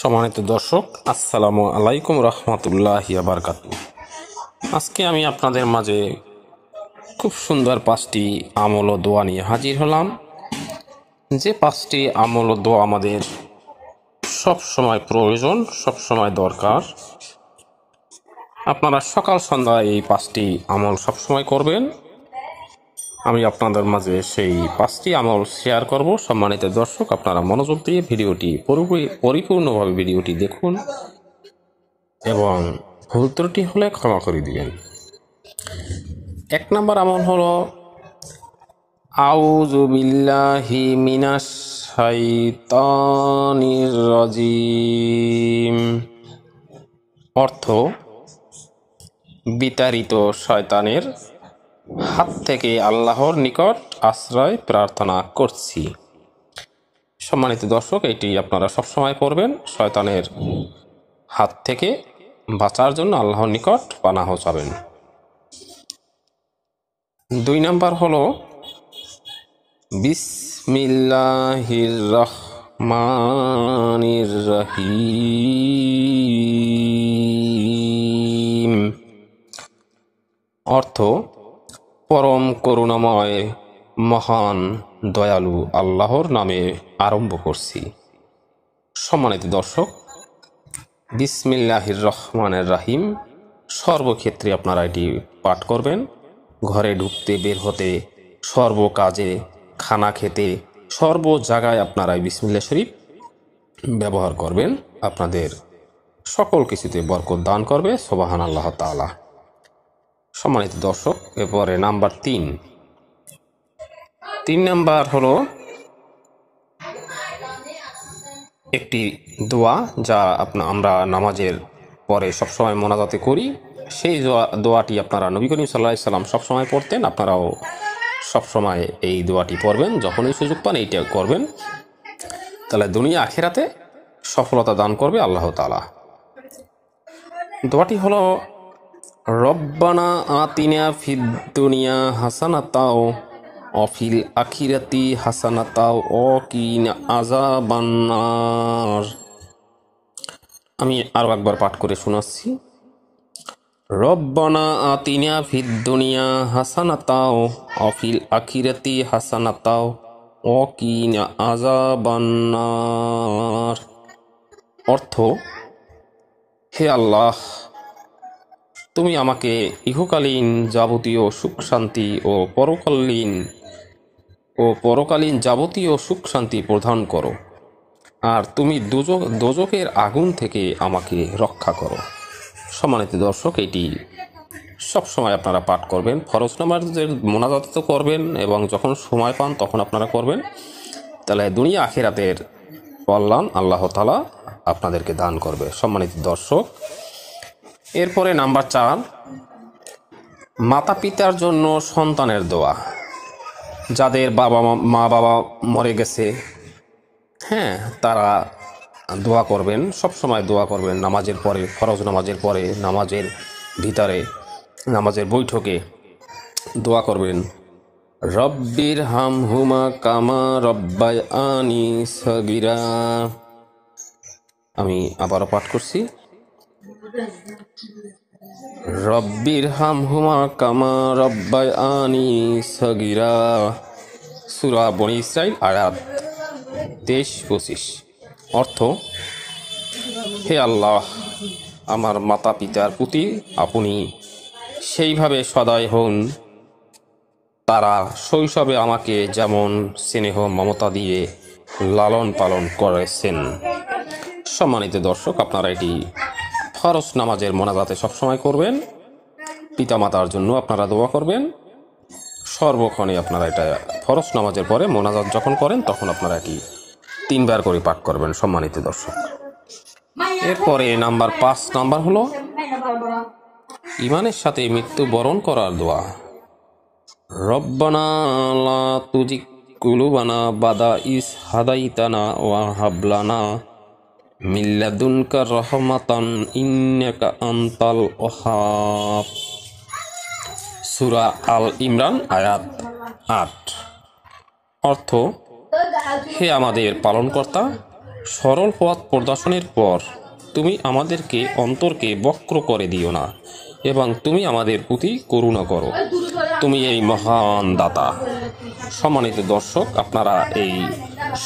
সম্মানিত দর্শক, আসসালামু আলাইকুম রহমতুল্লাহি ওয়া বারাকাতুহু। আজকে আমি আপনাদের মাঝে খুব সুন্দর 5টি আমল ও দোয়া নিয়ে হাজির হলাম। যে 5টি আমল ও দোয়া আমাদের সব সময় প্রয়োজন, সব সময় দরকার। আপনারা সকাল সন্ধ্যা এই 5টি আমল সব সময় করবেন। আমি আপনাদের মাঝে সেই 5টি আমল শেয়ার করব। সম্মানিত দর্শক, আপনারা মনোযোগ দিয়ে ভিডিওটি পরিপূর্ণভাবে ভিডিওটি দেখুন এবং ভুল ত্রুটি হলে ক্ষমা করে দিবেন। 1 নম্বর আমল হলো আউযু বিল্লাহি মিনাশ শাইতানির রাজিম। অর্থ, বিতাড়িত শয়তানের হাত থেকে আল্লাহর নিকট আশ্রয় প্রার্থনা করছি। সম্মানিত দর্শক, এটি আপনারা সবসময় পড়বেন। শয়তানের হাত থেকে বাঁচার জন্য আল্লাহর নিকট পানাহ চাবেন। 2 নম্বর হলো বিসমিল্লাহির রহমানির রহিম। অর্থ, পরম করুণাময় মহান দয়ালু আল্লাহর নামে আরম্ভ করছি। সম্মানিত দর্শক, বিসমিল্লাহির রহমানির রহিম সর্বক্ষেত্রে আপনারা এটি পাঠ করবেন। ঘরে ঢুকতে, বের হতে, সর্ব কাজে, খানা খেতে, সর্ব জায়গায় আপনারা বিসমিল্লাহ শরীফ ব্যবহার করবেন। আপনাদের সকল কিছুতে বরকত দান করবে সুবহানাল্লাহ তাআলা। সম্মানিত দর্শক, এরপরে নাম্বার 3 নাম্বার হলো একটি দোয়া, যা আমরা নামাজের পরে সবসময় মোনাজাতে করি। সেই দোয়াটি আপনারা নবী করিম সাল্লাল্লাহু আলাইহি সাল্লাম সবসময় পড়তেন। আপনারাও সবসময় এই দোয়াটি পড়বেন। যখনই সুযোগ পান এইটা করবেন, তাহলে দুনিয়া আখিরাতে সফলতা দান করবে আল্লাহ তাআলা। দোয়াটি হলো রব্বানা আতিনা ফিদ দুনিয়া হাসানাতাও ওয়া ফিল আখিরাতি হাসানাতাও ওয়া কিনা আযাবান্নার। আমি আরো একবার পাঠ করে শোনাচ্ছি। রব্বানা আতিনা ফিদ দুনিয়া হাসানাতাও ওয়া ফিল আখিরাতি হাসানাতাও ওয়া কিনা আযাবান্নার। অর্থ, হে আল্লাহ, তুমি আমাকে ইহকালীন যাবতীয় সুখ শান্তি ও পরকালীন যাবতীয় সুখ শান্তি প্রদান করো, আর তুমি দোজখের আগুন থেকে আমাকে রক্ষা করো। সম্মানিত দর্শক, এটি সবসময় আপনারা পাঠ করবেন। ফরজ নামাজের মোনাজাত তো করবেন এবং যখন সময় পান তখন আপনারা করবেন। তাহলে দুনিয়া আখিরাতের কল্যাণ আল্লাহ তাআলা আপনাদেরকে দান করবে। সম্মানিত দর্শক, এরপরে নাম্বার 4, মাতা পিতার জন্য সন্তানের দোয়া। যাদের মা বাবা মরে গেছে, তারা দোয়া করবেন, সবসময় দোয়া করবেন। নামাজের পরে, ফরজ নামাজের পরে, নামাজের ভিতরে, নামাজের বৈঠকে দোয়া করবেন। রব্বির হামহুমা কামা রব্বায়ানি সগীরা। আমি আবারও পাঠ করছি। রব্বির হামহুমা কামা রব্বায়ানি সগীরা। সূরা বনী ইসরাইল, আয়াত 23-25। অর্থ, হে আল্লাহ, আমার মাতা পিতার প্রতি আপনি সেইভাবে সদয় হন, তারা শৈশবে আমাকে যেমন স্নেহ মমতা দিয়ে লালন পালন করেছেন। সম্মানিত দর্শক, আপনারা এটি ফরজ নামাজের মোনাজাতে সবসময় করবেন। পিতামাতার জন্য আপনারা দোয়া করবেন সর্বক্ষণে। আপনারা এটা ফরজ নামাজের পরে মোনাজাত যখন করেন তখন আপনারা এটি 3 বার করে পাঠ করবেন। সম্মানিত দর্শক, এরপরে নাম্বার 5 নাম্বার হলো ঈমানের সাথে মৃত্যুবরণ করার দোয়া। রব্বানা লা তুজিগ কুলুবানা বাদা ইজ হাদাইতানা ওয়া হাব লানা মিন লাদুনকা রাহমাতান ইন্নাকা আনতাল ওয়াহ্হাব। সূরা আল ইমরান, আয়াত 8। অর্থ, হে আমাদের পালনকর্তা, সরল পথ প্রদর্শনের পর তুমি আমাদেরকে অন্তরকে বক্র করে দিও না, এবং তুমি আমাদের প্রতি করুণা করো। তুমি এই মহান দাতা। সম্মানিত দর্শক, আপনারা এই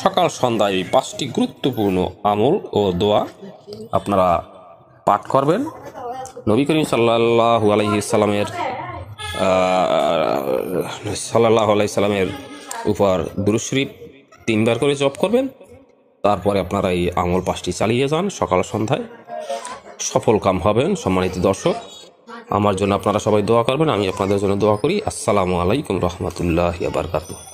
সকাল সন্ধ্যায় এই 5টি গুরুত্বপূর্ণ আমল ও দোয়া আপনারা পাঠ করবেন। নবী করিম সাল্লাল্লাহু আলাইহি সাল্লামের উপর দুরূদ শরীফ 3বার করে জপ করবেন। তারপরে আপনারা এই আমল 5টি চালিয়ে যান, সকাল সন্ধ্যায় সফল কাম হবেন। সম্মানিত দর্শক, আমার জন্য আপনারা সবাই দোয়া করবেন, আমি আপনাদের জন্য দোয়া করি। আসসালামু আলাইকুম রহমতুল্লাহি ওয়া বারাকাতুহু।